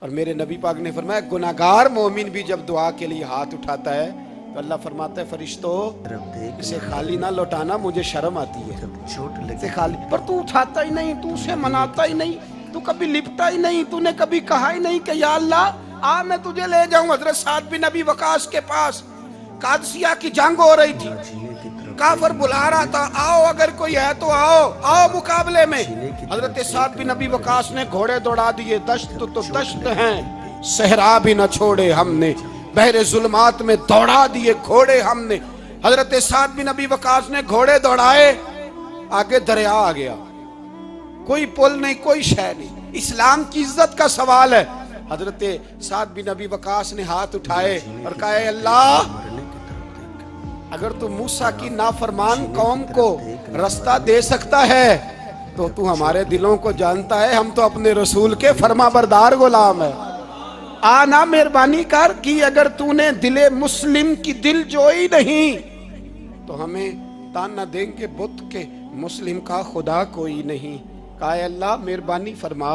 اور میرے نبی پاک نے فرمایا گناہگار مومن بھی جب دعا کے لیے ہاتھ اٹھاتا ہے تو اللہ فرماتا ہے فرشتوں اسے خالی نہ لوٹانا، مجھے شرم آتی ہے اسے خالی، پر تو اٹھاتا ہی نہیں، تو اسے مناتا ہی نہیں، تو کبھی لپٹا ہی نہیں، تو نے کبھی کہا ہی نہیں کہ یا اللہ آ میں تجھے لے جاؤں۔ حضرت سعد بن ابی وقاص کے پاس قادسیہ کی جنگ ہو رہی تھی، کافر بلا رہا تھا آؤ اگر کوئی ہے تو آؤ آؤ مقابلے میں۔ حضرت سعد بن ابی وقاص نے گھوڑے دوڑا دیے، دشت تو دشت ہیں صحرا بھی نہ چھوڑے ہم نے، بحر ظلمات میں دوڑا دیے گھوڑے ہم نے۔ حضرت سعد بن ابی وقاص نے گھوڑے دوڑائے، آگے دریا آ گیا، کوئی پل نہیں کوئی شے نہیں، اسلام کی عزت کا سوال ہے۔ حضرت سعد بن ابی وقاص نے ہاتھ اٹھائے اور کہا اے اللہ اگر تو موسیٰ کی نافرمان قوم کو رستہ دے سکتا ہے تو تو ہمارے دلوں کو جانتا ہے، ہم تو اپنے رسول کے فرما بردار غلام ہیں۔ آنا مہربانی کر کی اگر تو نے دل مسلم کی دل جوئی نہیں تو ہمیں تانا دیں گے بت کے مسلم کا خدا کوئی نہیں۔ کہا اے اللہ مہربانی فرما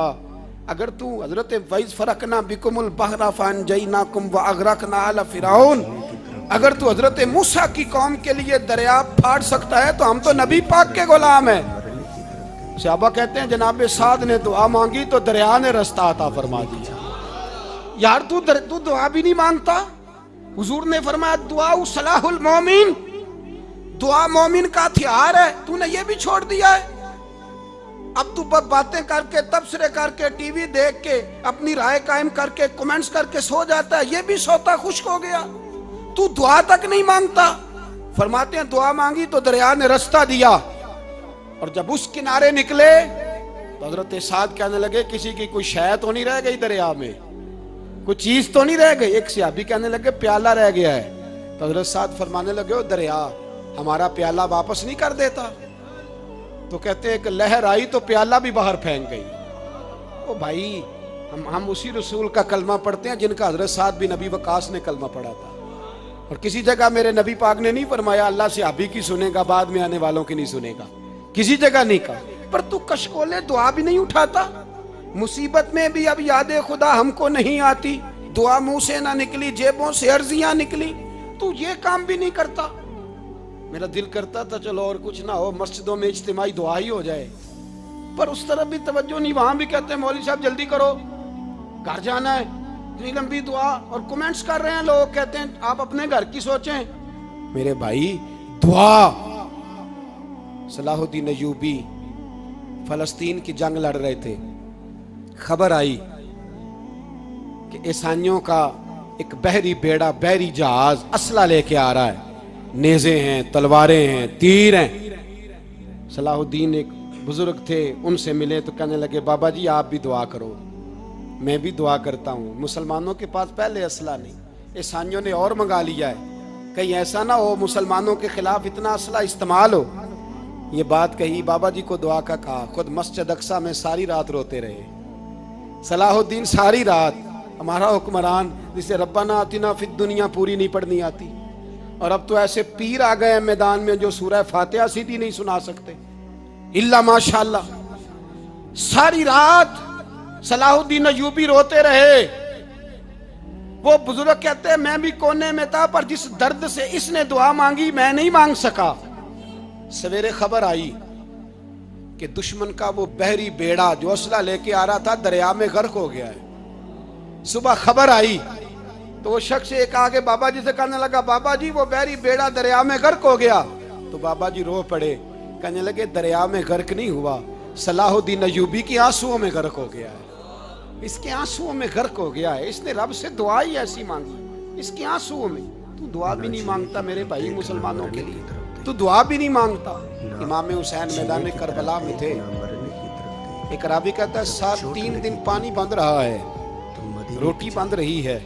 اگر تو حضرت وَإِذْ فَرَقْنَا بِكُمُ الْبَحْرَ فَأَنْجَيْنَاكُمْ وَأَغْرَقْنَا آلَ فِرْعَوْنَ، اگر تو حضرت موسیٰ کی قوم کے لیے دریا پھاڑ سکتا ہے تو ہم تو نبی پاک کے غلام ہیں۔ صحابہ کہتے ہیں جناب سعد نے دعا مانگی تو دریا نے رستہ عطا فرما دیا۔ یار تو دعا بھی نہیں مانگتا؟ حضور نے فرمایا دعا صلاح المومن، دعا مومن کا ہتھیار ہے، تو نے یہ بھی چھوڑ دیا ہے۔ اب تو باتیں کر کے تبصرے کر کے ٹی وی دیکھ کے اپنی رائے قائم کر کے کمنٹس کر کے سو جاتا ہے، یہ بھی سوتا خشک ہو گیا، تو دعا تک نہیں مانگتا۔ فرماتے ہیں دعا مانگی تو دریا نے رستہ دیا، اور جب اس کنارے نکلے تو حضرت سعد کہنے لگے کسی کی کوئی شے تو نہیں رہ گئی دریا میں، کوئی چیز تو نہیں رہ گئی۔ ایک صحابی کہنے لگے پیالہ رہ گیا ہے، تو حضرت سعد فرمانے لگے او دریا ہمارا پیالہ واپس نہیں کر دیتا؟ تو کہتے ہیں کہ لہر آئی تو پیالہ بھی باہر پھینک گئی۔ او بھائی ہم اسی رسول کا کلمہ پڑھتے ہیں جن کا حضرت سعد بن ابی وقاص نے کلمہ پڑھا تھا، اور کسی جگہ میرے نبی پاک نے نہیں فرمایا اللہ صحابی کی سنے گا بعد میں آنے والوں کی نہیں سنے گا، کسی جگہ نہیں کہا۔ پر تو کشکولے دعا بھی نہیں اٹھاتا، مصیبت میں بھی اب یاد خدا ہم کو نہیں آتی، دعا منہ سے نہ نکلی جیبوں سے عرضیاں نکلی، تو یہ کام بھی نہیں کرتا۔ میرا دل کرتا تھا چلو اور کچھ نہ ہو مسجدوں میں اجتماعی دعا ہی ہو جائے، پر اس طرف بھی توجہ نہیں، وہاں بھی کہتے ہیں مولوی صاحب جلدی کرو گھر جانا ہے، اتنی لمبی دعا، اور کمنٹس کر رہے ہیں لوگ کہتے ہیں آپ اپنے گھر کی سوچیں۔ میرے بھائی دعا، صلاح الدین ایوبی فلسطین کی جنگ لڑ رہے تھے، خبر آئی کہ عیسائیوں کا ایک بحری بیڑا بحری جہاز اسلحہ لے کے آ رہا ہے، نیزے ہیں تلواریں ہیں تیر ہیں۔ صلاح الدین ایک بزرگ تھے، ان سے ملے تو کہنے لگے بابا جی آپ بھی دعا کرو۔ میں بھی دعا کرتا ہوں، مسلمانوں کے پاس پہلے اسلحہ نہیں، عیسائیوں نے اور منگا لیا ہے، کہیں ایسا نہ ہو مسلمانوں کے خلاف اتنا اسلحہ استعمال ہو۔ یہ بات کہی، بابا جی کو دعا کا کہا، خود مسجد اقصیٰ میں ساری رات روتے رہے۔ صلاح الدین ساری رات، ہمارا حکمران جسے ربنا آتنا فی الدنیا پوری نہیں پڑھنی آتی، اور اب تو ایسے پیر آ گئے ہیں میدان میں جو سورہ فاتحہ سیدھی نہیں سنا سکتے الا ماشاءاللہ۔ ساری رات صلاح الدین ایوبی روتے رہے۔ وہ بزرگ کہتے ہیں میں بھی کونے میں تھا، پر جس درد سے اس نے دعا مانگی میں نہیں مانگ سکا۔ سویرے خبر آئی کہ دشمن کا وہ بحری بیڑا جو اسلحہ لے کے آ رہا تھا دریا میں غرق ہو گیا ہے۔ صبح خبر آئی تو وہ شخص ایک آگے بابا جی سے کہنے لگا بابا جی وہ بحری بیڑا دریا میں غرق ہو گیا، تو بابا جی رو پڑے، کہنے لگے دریا میں غرق نہیں ہوا، صلاح الدین ایوبی کی آنسوؤں میں غرق ہو گیا ہے، اس کے آنسوؤں میں غرق ہو گیا ہے، اس نے رب سے دعا ہی ایسی مانگی اس کے آنسوؤں میں۔ تو دعا بھی نہیں مانگتا میرے بھائی مسلمانوں کے لیے، تو دعا بھی نہیں مانگتا۔ امام حسین میدان کربلا میں تھے، ایک راوی کہتا ہے 3 دن پانی بند رہا ہے، روٹی بند رہی ہے،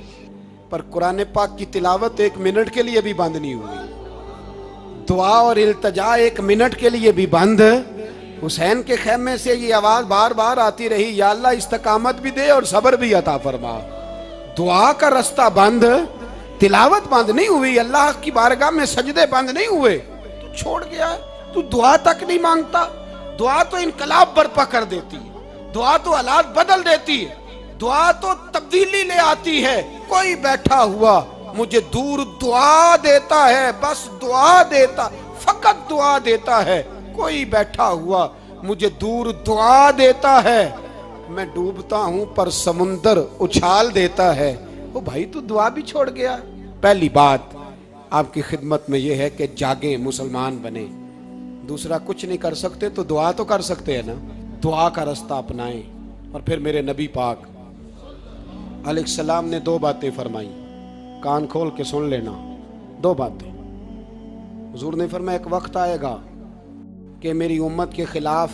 پر قرآن پاک کی تلاوت 1 منٹ کے لیے بھی بند نہیں ہوئی، دعا اور التجا 1 منٹ کے لیے بھی بند۔ حسین کے خیمے سے یہ آواز بار بار آتی رہی یا اللہ استقامت بھی دے اور صبر بھی عطا فرما۔ دعا کا رستہ بند، تلاوت بند نہیں ہوئی، اللہ کی بارگاہ میں سجدے بند نہیں ہوئے، تو چھوڑ گیا ہے، تو دعا تک نہیں مانگتا۔ دعا تو انقلاب برپا کر دیتی ہے، دعا تو حالات بدل دیتی ہے، دعا تو تبدیلی لے آتی ہے. کوئی بیٹھا ہوا مجھے دور دعا دیتا ہے, بس دعا دیتا, فقط دعا دیتا ہے. کوئی بیٹھا ہوا مجھے دور دعا دیتا ہے, میں ڈوبتا ہوں پر سمندر اچھال دیتا ہے. وہ بھائی تو دعا بھی چھوڑ گیا. پہلی بات آپ کی خدمت میں یہ ہے کہ جاگیں, مسلمان بنیں. دوسرا کچھ نہیں کر سکتے تو دعا تو کر سکتے ہیں نا. دعا کا رستہ اپنائیں. اور پھر میرے نبی پاک علیہ السلام نے 2 باتیں فرمائیں, کان کھول کے سن لینا. 2 باتیں. حضور نے فرمایا ایک وقت آئے گا کہ میری امت کے خلاف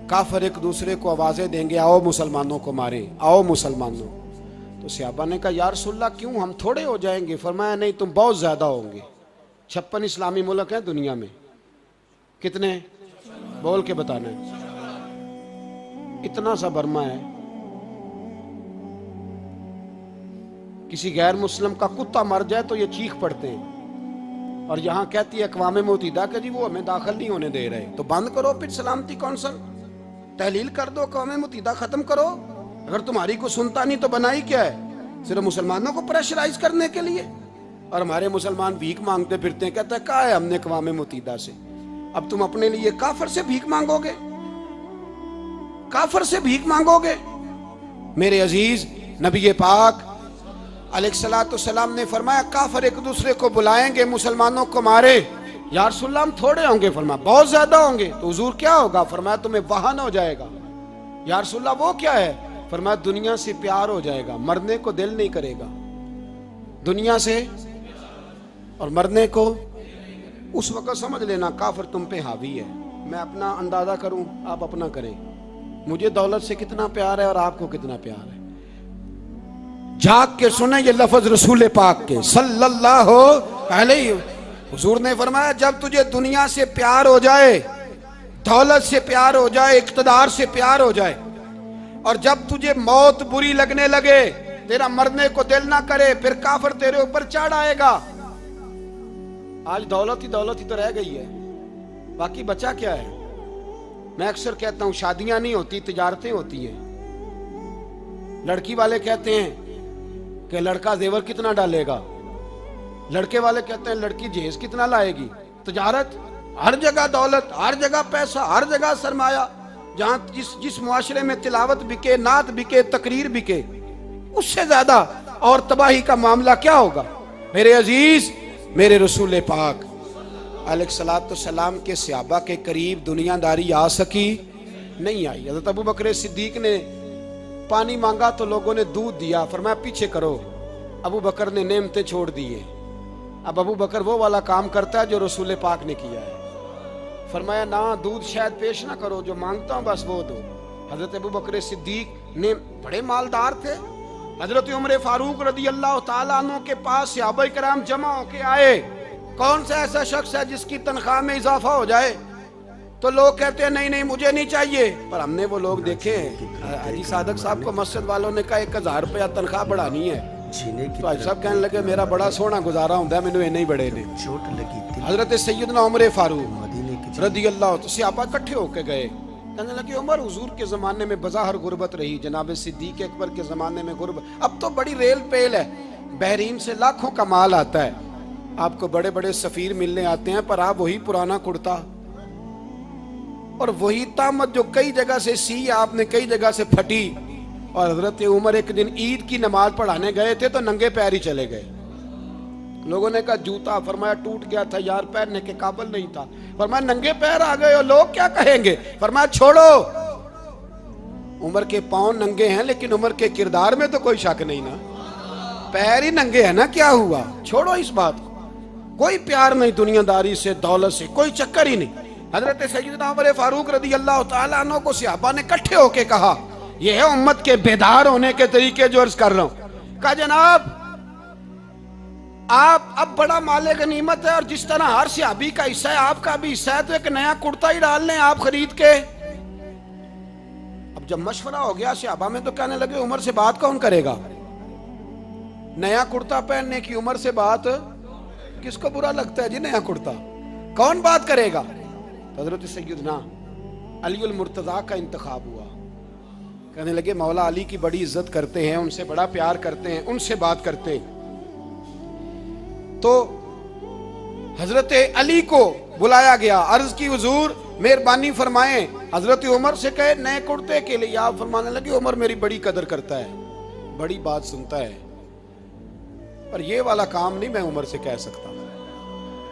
کافر ایک دوسرے کو آوازیں دیں گے, آؤ مسلمانوں کو ماریں, آؤ مسلمانوں. تو صحابہ نے کہا یا رسول اللہ کیوں, ہم تھوڑے ہو جائیں گے؟ فرمایا نہیں, تم بہت زیادہ ہوں گے. 56 اسلامی ملک ہیں دنیا میں. کتنے بول کے بتانا ہے؟ اتنا سا برما ہے. کسی غیر مسلم کا کتا مر جائے تو یہ چیخ پڑتے ہیں, اور یہاں کہتی ہے اقوام متحدہ کہ جی وہ ہمیں داخل نہیں ہونے دے رہے. تو بند کرو پھر سلامتی کونسل, تحلیل کر دو, اقوام متحدہ ختم کرو. اگر تمہاری کو سنتا نہیں تو بنائی کیا ہے؟ صرف مسلمانوں کو پریشرائز کرنے کے لیے. اور ہمارے مسلمان بھیک مانگتے پھرتے ہیں, کہتا ہے کہا ہے ہم نے اقوام متحدہ سے. اب تم اپنے لیے کافر سے بھیک مانگو گے, کافر سے بھیک مانگو گے. میرے عزیز نبی پاک علیہ الصلوۃ والسلام نے فرمایا کافر ایک دوسرے کو بلائیں گے مسلمانوں کو مارے. یا رسول اللہ ہم تھوڑے ہوں گے. فرمایا بہت زیادہ ہوں گے. تو حضور کیا ہوگا؟ فرمایا تمہیں وہن ہو جائے گا. یا رسول اللہ وہ کیا ہے؟ فرمایا دنیا سے پیار ہو جائے گا, مرنے کو دل نہیں کرے گا. دنیا سے اور مرنے کو. اس وقت سمجھ لینا کافر تم پہ حاوی ہے. میں اپنا اندازہ کروں, آپ اپنا کریں. مجھے دولت سے کتنا پیار ہے اور آپ کو کتنا پیار ہے. جھاگ کے سنیں یہ لفظ رسول پاک کے صلی اللہ علیہ. حضور نے فرمایا جب تجھے دنیا سے پیار ہو جائے, دولت سے پیار ہو جائے, اقتدار سے پیار ہو جائے, اور جب تجھے موت بری لگنے لگے, تیرا مرنے کو دل نہ کرے, پھر کافر تیرے اوپر چڑھ آئے گا. آج دولت ہی تو رہ گئی ہے, باقی بچا کیا ہے؟ میں اکثر کہتا ہوں شادیاں نہیں ہوتی, تجارتیں ہوتی ہیں. لڑکی والے کہتے ہیں کہ لڑکا زیور کتنا ڈالے گا, لڑکے والے کہتے ہیں لڑکی جہیز کتنا لائے گی. تجارت, ہر جگہ دولت, ہر جگہ پیسہ, ہر جگہ سرمایہ. جہاں جس معاشرے میں تلاوت بکے, نعت بکے, تقریر بکے, اس سے زیادہ اور تباہی کا معاملہ کیا ہوگا؟ میرے عزیز میرے رسول پاک علیہ الصلوۃ والسلام کے صحابہ کے قریب دنیا داری آ سکی نہیں آئی. حضرت ابو بکر صدیق نے پانی مانگا تو لوگوں نے دودھ دیا, فرمایا پیچھے کرو. ابو بکر نے نعمتیں چھوڑ دیے. اب ابو بکر وہ والا کام کرتا ہے جو رسول پاک نے کیا ہے. فرمایا نہ دودھ شاید پیش نہ کرو, جو مانگتا ہوں بس وہ دو. حضرت ابو بکر صدیق نے بڑے مالدار تھے. حضرت عمر فاروق رضی اللہ تعالیٰ عنہ کے پاس صحابہ کرام جمع ہو کے آئے. کون سا ایسا شخص ہے جس کی تنخواہ میں اضافہ ہو جائے؟ تو لوگ کہتے ہیں نہیں مجھے نہیں چاہیے. پر ہم نے وہ لوگ دیکھے ہیں, حاجی صادق صاحب کو مسجد والوں نے کہا 1000 روپیہ تنخواہ بڑھانی ہے, تو حاج صاحب کہنے لگے میرا بڑا سونا گزارا ہوں ہے, مینوں نہیں بڑے نے. حضرت سیدنا عمر فاروق رضی اللہ عنہ صحابہ اکٹھے ہو کے گئے. کہنے لگے عمر حضور کے زمانے میں بظاہر غربت رہی, جناب صدیق اکبر کے زمانے میں غربت, اب تو بڑی ریل پیل ہے, بحرین سے لاکھوں کا مال آتا ہے, آپ کو بڑے بڑے سفیر ملنے آتے ہیں, پر آپ وہی پرانا کرتا اور وہی طامت جو کئی جگہ سے سی آپ نے کئی جگہ سے پھٹی. اور حضرت عمر ایک دن عید کی نماز پڑھانے گئے تھے تو ننگے پیر ہی چلے گئے. لوگوں نے کہا جوتا, فرمایا ٹوٹ گیا تھا یار, پہننے کے قابل نہیں تھا. فرمایا ننگے پیر آ گئے ہو, لوگ کیا کہیں گے؟ فرمایا چھوڑو, عمر کے پاؤں ننگے ہیں لیکن عمر کے کردار میں تو کوئی شک نہیں نا, پیر ہی ننگے ہیں نا, کیا ہوا؟ چھوڑو اس بات کو. کوئی پیار نہیں دنیا داری سے, دولت سے, کوئی چکر ہی نہیں. حضرت سیدنا عمر فاروق رضی اللہ تعالیٰ عنہ کو صحابہ نے اکٹھے ہو کے کہا, یہ ہے امت کے بیدار ہونے کے طریقے جو عرض کر رہا ہوں. کہا جناب آپ اب بڑا مال غنیمت ہے, اور جس طرح ہر صحابی کا حصہ ہے آپ کا بھی حصہ ہے, تو ایک نیا کرتا ہی ڈال لیں آپ خرید کے. اب جب مشورہ ہو گیا صحابہ میں تو کہنے لگے عمر سے بات کون کرے گا؟ نیا کرتا پہننے کی عمر سے بات کس کو برا لگتا ہے جی؟ نیا کرتا کون بات کرے گا؟ حضرت سیدنا علی المرتضیٰ کا انتخاب ہوا. کہنے لگے مولا علی کی بڑی عزت کرتے ہیں, ان سے بڑا پیار کرتے ہیں, ان سے بات کرتے ہیں. تو حضرت علی کو بلایا گیا, عرض کی حضور مہربانی فرمائیں. حضرت عمر سے کہے نئے کرتے کے لیے. آپ فرمانے لگے عمر میری بڑی قدر کرتا ہے, بڑی بات سنتا ہے, پر یہ والا کام نہیں میں عمر سے کہہ سکتا,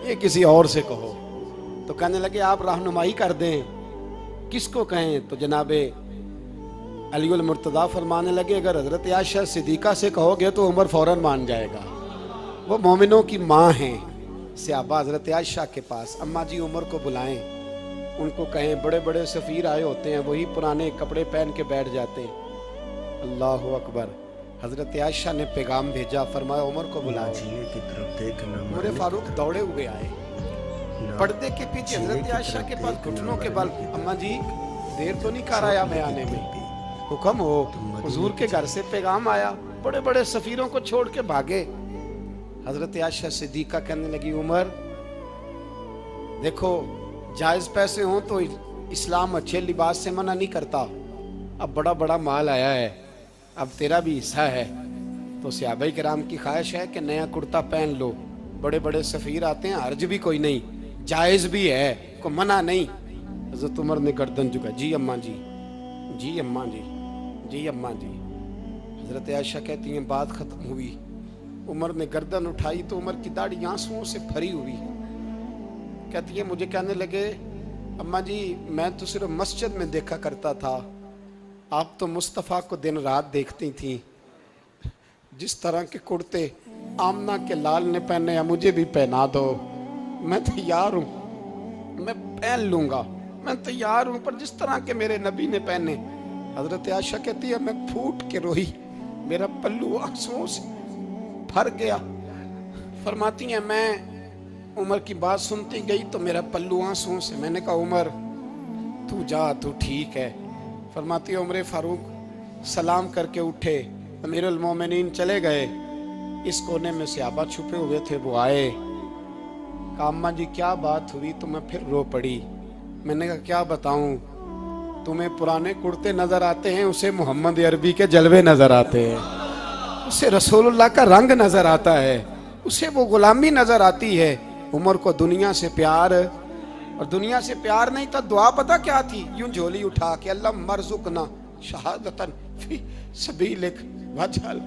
یہ کسی اور سے کہو. تو کہنے لگے آپ رہنمائی کر دیں, کس کو کہیں؟ تو جناب علی المرتضیٰ فرمانے لگے اگر حضرت عائشہ صدیقہ سے کہو گے تو عمر فوراً مان جائے گا, وہ مومنوں کی ماں ہیں. صحابہ حضرت عائشہ کے پاس, اماں جی عمر کو بلائیں, ان کو کہیں. بڑے بڑے سفیر آئے ہوتے ہیں, وہی پرانے کپڑے پہن کے بیٹھ جاتے ہیں. اللہ اکبر. حضرت عائشہ نے پیغام بھیجا, فرمایا عمر کو بلاؤ. عمر فاروق دوڑے ہوئے آئے, پردے کے پیچھے حضرت عائشہ کے پاس گھٹنوں کے بل. اماں جی دیر تو نہیں کر آیا میں آنے میں؟ حکم ہو. حضور کے گھر سے پیغام آیا, بڑے بڑے سفیروں کو چھوڑ کے بھاگے. حضرت عائشہ صدیقہ کہنے لگی عمر دیکھو جائز پیسے ہوں تو اسلام اچھے لباس سے منع نہیں کرتا, اب بڑا بڑا مال آیا ہے, اب تیرا بھی حصہ ہے, تو صحابہ کرام کی خواہش ہے کہ نیا کرتا پہن لو. بڑے بڑے سفیر آتے ہیں, حرج بھی کوئی نہیں, جائز بھی ہے, کو منع نہیں. حضرت عمر نے گردن جھکا, جی اماں جی, جی اماں جی, جی اماں جی. حضرت عائشہ کہتی ہیں بات ختم ہوئی, عمر نے گردن اٹھائی تو عمر کی داڑھی آنسوؤں سے بھری ہوئی. کہتی ہے مجھے کہنے لگے اماں جی میں تو صرف مسجد میں دیکھا کرتا تھا, آپ تو مصطفیٰ کو دن رات دیکھتی تھیں, جس طرح کے کرتے آمنہ کے لال نے پہنے ہیں مجھے بھی پہنا دو, میں تیار ہوں, میں پہن لوں گا, میں تیار ہوں, پر جس طرح کے میرے نبی نے پہنے. حضرت عائشہ کہتی ہے میں پھوٹ کے روئی, میرا پلو آنسوؤں سے بھر گیا. فرماتی ہیں میں عمر کی بات سنتی گئی تو میرا پلو آنسوؤں سے, میں نے کہا عمر تو جا, تو ٹھیک ہے. فرماتی ہے عمر فاروق سلام کر کے اٹھے, امیر المومنین چلے گئے. اس کونے میں صحابہ چھپے ہوئے تھے, وہ آئے, کہا اماں جی کیا بات ہوئی؟ تو میں پھر رو پڑی. میں نے کہا کیا بتاؤں, تمہیں پرانے کرتے نظر آتے ہیں, اسے محمد عربی کے جلوے نظر آتے ہیں, اسے رسول اللہ کا رنگ نظر آتا ہے, اسے وہ غلامی نظر آتی ہے. عمر کو دنیا سے پیار, اور دنیا سے پیار نہیں تھا, دعا پتہ کیا تھی؟ یوں جھولی اٹھا کے اللہ مرزقنا شہادتن فی سبیلک وجعل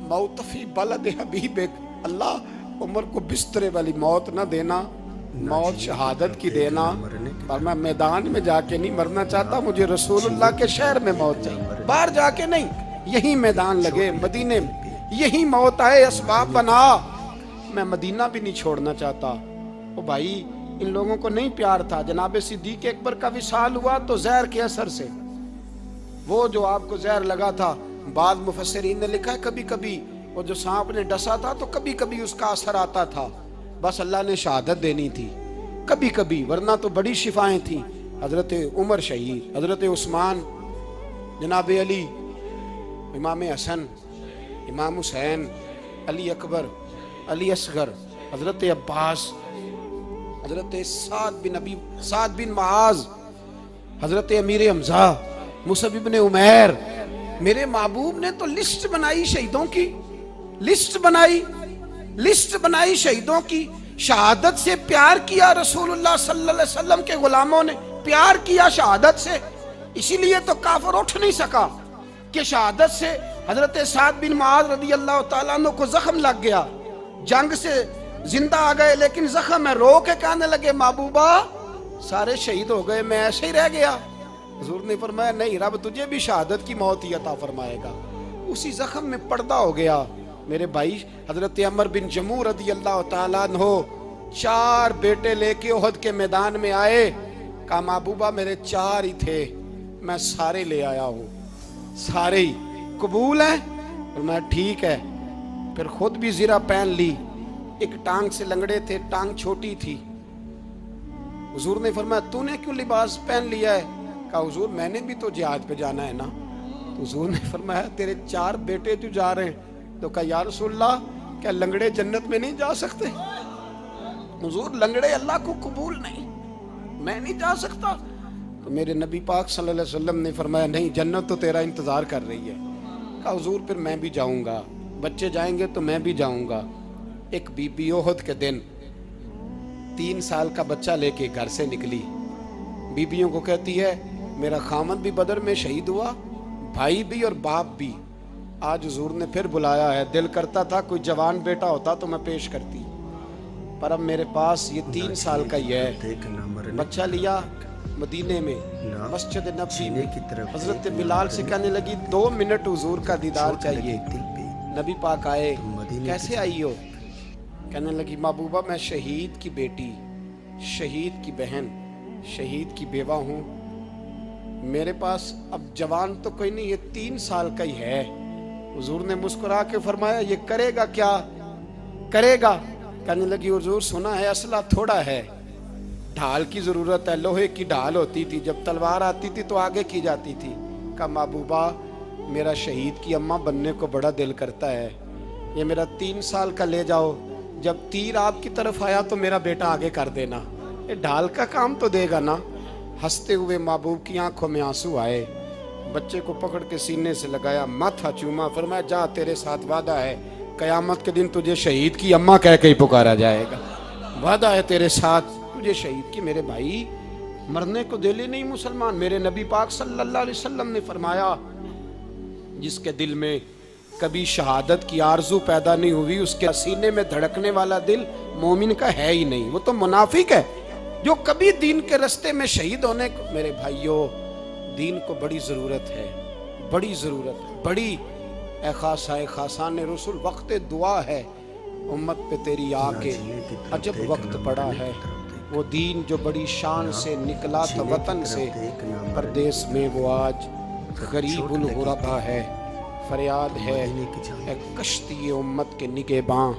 موت فی بلد حبیبک. اللہ عمر کو بسترے والی موت نہ دینا, موت شہادت کی دینا. اور میں میدان میں جا کے نہیں مرنا چاہتا, مجھے رسول اللہ کے شہر میں موت چاہیے, باہر جا کے نہیں, یہی میدان لگے مدینے میں, یہی موت آئے, اسباب بنا. میں مدینہ بھی نہیں چھوڑنا چاہتا. او بھائی ان لوگوں کو نہیں پیار تھا. جناب صدیق اکبر کا وصال ہوا تو زہر کے اثر سے, وہ جو آپ کو زہر لگا تھا, بعض مفسرین نے لکھا ہے کبھی کبھی وہ جو سانپ نے ڈسا تھا تو کبھی کبھی اس کا اثر آتا تھا, بس اللہ نے شہادت دینی تھی کبھی کبھی, ورنہ تو بڑی شفائیں تھیں. حضرت عمر شہید, حضرت عثمان, جناب علی, امام حسن, امام حسین, علی اکبر, علی اصغر, حضرت عباس, حضرت سعد بن معاذ, حضرت امیر حمزہ, مصعب بن عمیر. میرے محبوب نے تو لسٹ بنائی شہیدوں کی, لسٹ بنائی شہیدوں کی. شہادت سے پیار کیا رسول اللہ صلی اللہ علیہ وسلم کے غلاموں نے, پیار کیا شہادت سے, اسی لیے تو کافر اٹھ نہیں سکا کہ شہادت سے. حضرت سعد بن معاذ رضی اللہ تعالیٰ عنہ کو زخم لگ گیا, جنگ سے زندہ آ گئے لیکن زخم ہے, رو کے کہنے لگے محبوبہ سارے شہید ہو گئے, میں ایسے ہی رہ گیا. حضور نے فرمایا نہیں, رب تجھے بھی شہادت کی موت ہی عطا فرمائے گا. اسی زخم میں پردہ ہو گیا. میرے بھائی حضرت عمر بن جموح رضی اللہ تعالیٰ عنہ 4 بیٹے لے کے احد کے میدان میں آئے, کہا محبوبہ میرے 4 ہی تھے, میں سارے لے آیا ہوں, سارے ہی قبول ہیں؟ فرمایا ٹھیک ہے. پھر خود بھی زرہ پہن لی, ایک ٹانگ سے لنگڑے تھے, ٹانگ چھوٹی تھی. حضور نے فرمایا تو نے کیوں لباس پہن لیا ہے؟ کہا حضور میں نے بھی تو جہاد پہ جانا ہے نا. تو حضور نے فرمایا تیرے 4 بیٹے جو جا رہے ہیں. تو کہا یا رسول اللہ کیا لنگڑے جنت میں نہیں جا سکتے؟ حضور لنگڑے اللہ کو قبول نہیں, میں نہیں جا سکتا. تو میرے نبی پاک صلی اللہ علیہ وسلم نے فرمایا نہیں، جنت تو تیرا انتظار کر رہی ہے۔ کہا حضور پھر میں بھی جاؤں گا، بچے جائیں گے تو میں بھی جاؤں گا۔ ایک بی بی احد کے دن 3 سال کا بچہ لے کے گھر سے نکلی، بیبیوں کو کہتی ہے میرا خامد بھی بدر میں شہید ہوا، بھائی بھی اور باپ بھی، آج حضور نے پھر بلایا ہے، دل کرتا تھا کوئی جوان بیٹا ہوتا تو میں پیش کرتی، پر اب میرے پاس یہ 3 سال کا ہی ہے۔ بچہ لیا مدینے میں مسجد نبوی میں، حضرت بلال سے کہنے لگی 2 منٹ حضور کا دیدار چاہیے۔ نبی پاک آئے، کیسے آئی ہو؟ کہنے لگی محبوبہ میں شہید کی بیٹی، شہید کی بہن، شہید کی بیوہ ہوں، میرے پاس اب جوان تو کوئی نہیں، یہ 3 سال کا ہی ہے۔ حضور نے مسکرا کے فرمایا یہ کرے گا کیا؟ کرے گا؟ کہنے لگی حضور سنا ہے اسلحہ تھوڑا ہے، ڈھال کی ضرورت ہے، لوہے کی ڈھال ہوتی تھی، جب تلوار آتی تھی تو آگے کی جاتی تھی۔ کہا محبوبہ میرا شہید کی اماں بننے کو بڑا دل کرتا ہے، یہ میرا 3 سال کا لے جاؤ، جب تیر آپ کی طرف آیا تو میرا بیٹا آگے کر دینا، یہ ڈھال کا کام تو دے گا نا۔ ہنستے ہوئے محبوب کی آنکھوں میں آنسو آئے، بچے کو پکڑ کے سینے سے لگایا، ماتھا چوما، فرمایا جا تیرے ساتھ وعدہ ہے، قیامت کے دن تجھے شہید کی اماں کہہ کے ہی پکارا جائے گا، وعدہ ہے تیرے ساتھ تجھے شہید کی۔ میرے بھائی مرنے کو دل ہی نہیں مسلمان۔ میرے نبی پاک صلی اللہ علیہ وسلم نے فرمایا جس کے دل میں کبھی شہادت کی آرزو پیدا نہیں ہوئی، اس کے سینے میں دھڑکنے والا دل مومن کا ہے ہی نہیں، وہ تو منافق ہے۔ جو کبھی دین کے رستے میں شہید ہونے کو، میرے بھائیوں دین کو بڑی ضرورت ہے، بڑی ضرورت ہے، بڑی۔ اے خاصائے خاصان رسول وقت دعا ہے، امت پہ تیری آ کے عجب وقت پڑا ہے۔ وہ دین جو بڑی شان سے نکلا تھا وطن سے، پردیس میں وہ آج غریب الغربا ہے۔ فریاد ہے اے کشتی امت کے نگہباں،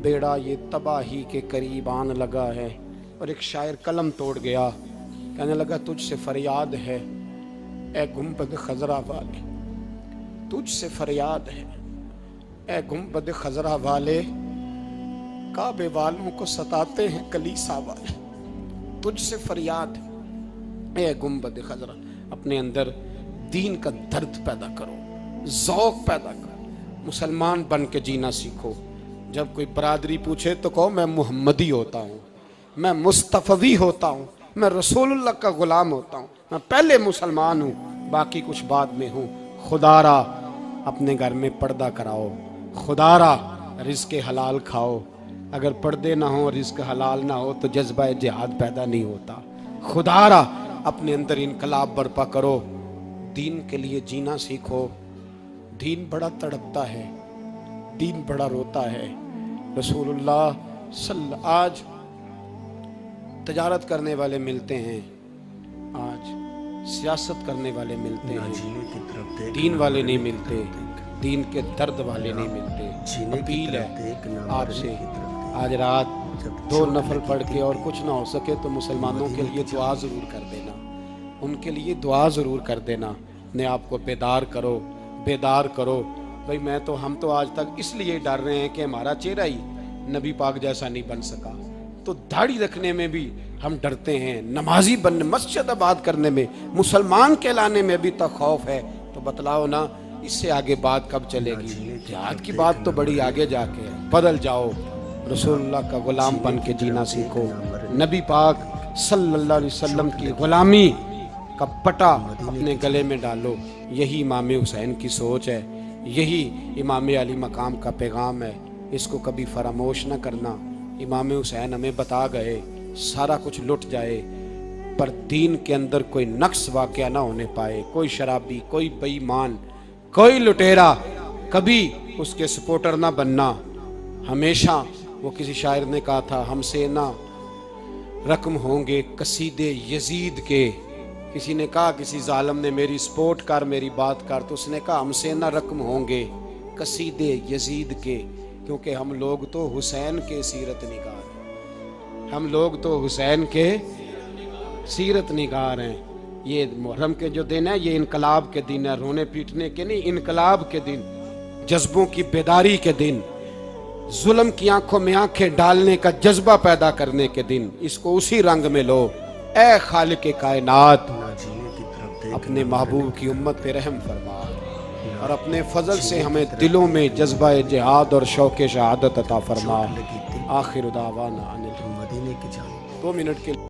بیڑا یہ تباہی کے قریب آن لگا ہے۔ اور ایک شاعر قلم توڑ گیا، کہنے لگا تجھ سے فریاد ہے اے گنبد خضرا والے، تجھ سے فریاد ہے اے گنبد خضرا والے، کعبے والوں کو ستاتے ہیں کلیسا والے۔ تجھ سے فریاد اے گنبد خضرا، اپنے اندر دین کا درد پیدا کرو، ذوق پیدا کرو، مسلمان بن کے جینا سیکھو۔ جب کوئی برادری پوچھے تو کہو میں محمدی ہوتا ہوں، میں مصطفی ہوتا ہوں، میں رسول اللہ کا غلام ہوتا ہوں، میں پہلے مسلمان ہوں، باقی کچھ بعد میں ہوں۔ خدا را اپنے گھر میں پردہ کراؤ، خدا را رزق حلال کھاؤ، اگر پردے نہ ہوں رزق حلال نہ ہو تو جذبہ جہاد پیدا نہیں ہوتا۔ خدا را اپنے اندر انقلاب برپا کرو، دین کے لیے جینا سیکھو۔ دین بڑا تڑپتا ہے، دین بڑا روتا ہے۔ رسول اللہ آج تجارت کرنے والے ملتے ہیں، آج سیاست کرنے والے ملتے ہیں، دین والے نہیں ملتے، دین کے درد والے نہیں ملتے۔ اپیل ہے آپ سے، آج رات 2 نفل پڑھ کے اور کچھ نہ ہو سکے تو مسلمانوں کے لیے دعا ضرور کر دینا، ان کے لیے دعا ضرور کر دینا، اپنے آپ کو بیدار کرو، بیدار کرو۔ بھئی ہم تو آج تک اس لیے ڈر رہے ہیں کہ ہمارا چہرہ ہی نبی پاک جیسا نہیں بن سکا، تو داڑھی رکھنے میں بھی ہم ڈرتے ہیں، نمازی بننے، مسجد آباد کرنے میں، مسلمان کہلانے میں بھی تک خوف ہے۔ تو بتلاؤ نا اس سے آگے بات کب چلے گی؟ جہاد کی بات تو بڑی آگے جا کے ہے۔ بدل جاؤ، رسول اللہ کا غلام بن کے جینا سیکھو، نبی پاک صلی اللہ علیہ وسلم کی غلامی کا پٹا اپنے گلے میں ڈالو۔ یہی امام حسین کی سوچ ہے، یہی امام علی مقام کا پیغام ہے، اس کو کبھی فراموش نہ کرنا۔ امام حسین ہمیں بتا گئے سارا کچھ لٹ جائے پر دین کے اندر کوئی نقص واقعہ نہ ہونے پائے، کوئی شرابی، کوئی بے ایمان، کوئی لٹیرا کبھی اس کے سپورٹر نہ بننا۔ ہمیشہ وہ کسی شاعر نے کہا تھا ہم سے نہ رقم ہوں گے قصیدے یزید کے، کسی نے کہا کسی ظالم نے میری سپورٹ کر، میری بات کر، تو اس نے کہا ہم سے نہ رقم ہوں گے قصیدے یزید کے، کیونکہ ہم لوگ تو حسین کے سیرت نگار ہیں، ہم لوگ تو حسین کے سیرت نگار ہیں۔ یہ محرم کے جو دن ہے یہ انقلاب کے دن ہے، رونے پیٹنے کے نہیں، انقلاب کے دن، جذبوں کی بیداری کے دن، ظلم کی آنکھوں میں آنکھیں ڈالنے کا جذبہ پیدا کرنے کے دن۔ اس کو اسی رنگ میں لو۔ اے خالق کائنات نہ جینے کی طرف دیکھ اپنے محبوب کی امت پہ رحم فرما اور اپنے فضل سے ہمیں دلوں میں جذبہ جہاد اور شوق شہادت عطا فرما. آخر دعوانا ان مدینے کی جانب 2 منٹ کے